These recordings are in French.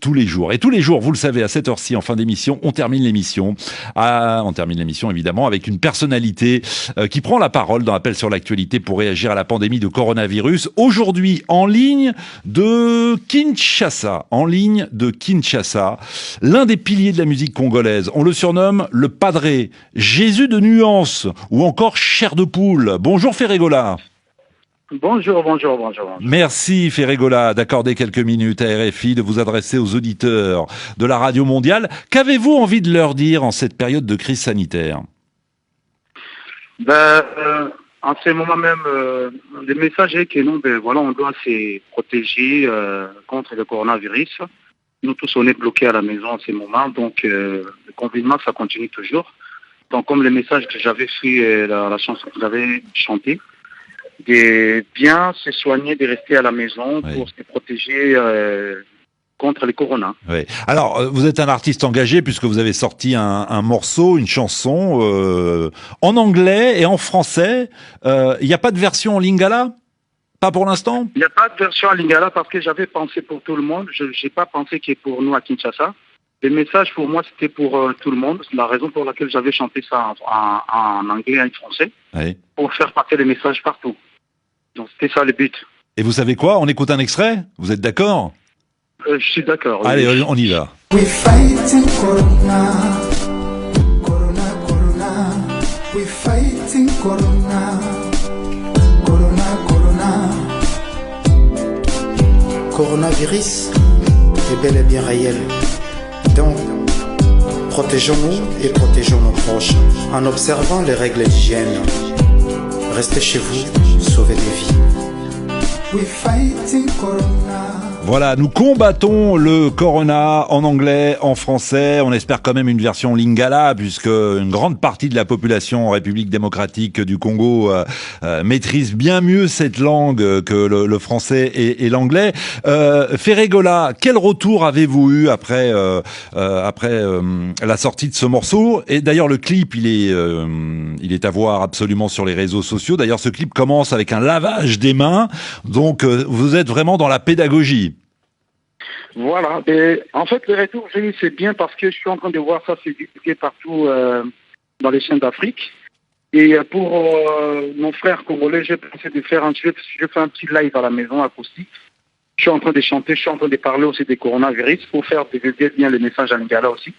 tous les jours. Et tous les jours, vous le savez, à cette heure-ci, en fin d'émission, on termine l'émission. On termine l'émission, évidemment, avec une personnalité qui prend la parole dans Appel sur l'actualité pour réagir à la pandémie de coronavirus. Aujourd'hui, en ligne de Kinshasa. L'un des piliers de la musique congolaise. On le surnomme le Padré, Jésus de nuances ou encore Chair de poule. Bonjour Ferregola. Bonjour. Merci Ferregola d'accorder quelques minutes à RFI, de vous adresser aux auditeurs de la radio mondiale. Qu'avez-vous envie de leur dire en cette période de crise sanitaire ? En ce moment même, le message est que nous, on doit se protéger contre le coronavirus. Nous tous, on est bloqués à la maison en ce moment, donc le confinement, ça continue toujours. Donc comme le message que j'avais fait, la chanson que j'avais chantée, de bien se soigner, de rester à la maison pour se protéger contre le corona. Oui. Alors, vous êtes un artiste engagé puisque vous avez sorti un morceau, une chanson en anglais et en français. Il n'y a pas de version en lingala ? Pas pour l'instant ? Il n'y a pas de version en lingala parce que j'avais pensé pour tout le monde. Je n'ai pas pensé que pour nous à Kinshasa. Le message pour moi, c'était pour tout le monde. C'est la raison pour laquelle j'avais chanté ça en anglais et en français. Oui. Pour faire passer les messages partout. Donc c'était ça le but. Et vous savez quoi ? On écoute un extrait ? Vous êtes d'accord ? Je suis d'accord. Allez, on y va. We fighting corona, corona, corona. We fighting corona, corona, corona. Coronavirus est bel et bien réel. Donc, protégeons-nous et protégeons nos proches en observant les règles d'hygiène. Restez chez vous, sauvez des vies. We fighting corona. Voilà, nous combattons le corona en anglais, en français. On espère quand même une version lingala, puisque une grande partie de la population en République démocratique du Congo maîtrise bien mieux cette langue que le français et l'anglais. Ferregola, quel retour avez-vous eu après la sortie de ce morceau ? Et d'ailleurs, le clip, il est à voir absolument sur les réseaux sociaux. D'ailleurs, ce clip commence avec un lavage des mains. Donc, vous êtes vraiment dans la pédagogie. Voilà. En fait, le retour que j'ai eu, c'est bien parce que je suis en train de voir ça se diffuser partout dans les chaînes d'Afrique. Et pour mon frère congolais, j'ai pensé de faire je fais un petit live à la maison acoustique. Je suis en train de chanter, je suis en train de parler aussi des coronavirus pour faire divulguer bien les messages à Lingala aussi.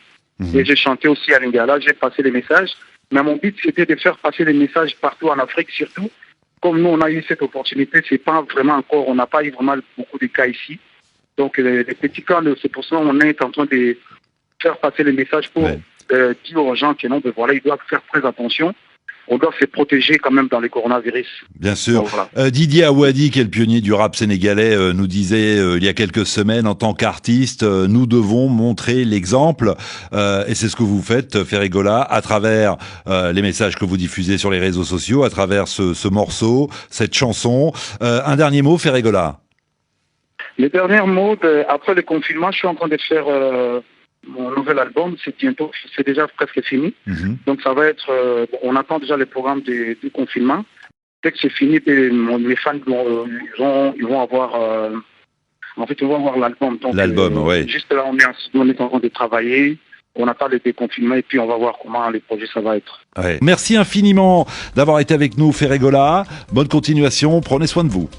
Et j'ai chanté aussi à Lingala, j'ai passé les messages. Mais mon but, c'était de faire passer les messages partout en Afrique, surtout. Comme nous, on a eu cette opportunité, c'est pas vraiment encore, on n'a pas eu vraiment beaucoup de cas ici. Donc, les petits cas, c'est pour ça qu'on est en train de faire passer les messages pour dire aux gens que non, ils doivent faire très attention. On doit se protéger quand même dans les coronavirus. Bien sûr. Donc, voilà. Didier Awadi, qui est le pionnier du rap sénégalais, nous disait il y a quelques semaines, en tant qu'artiste, nous devons montrer l'exemple. Et c'est ce que vous faites, Ferregola, à travers les messages que vous diffusez sur les réseaux sociaux, à travers ce morceau, cette chanson. Un dernier mot, Ferregola. Le dernier mot, après le confinement, je suis en train de faire mon nouvel album. C'est déjà presque fini. Donc ça va être, on attend déjà le programme du confinement. Dès que c'est fini, mes fans ils vont avoir, ils vont avoir l'album. Donc, l'album, oui. Juste là, on est en train de travailler. On attend le déconfinement et puis on va voir comment les projets ça va être. Ouais. Merci infiniment d'avoir été avec nous, Ferregola. Bonne continuation. Prenez soin de vous.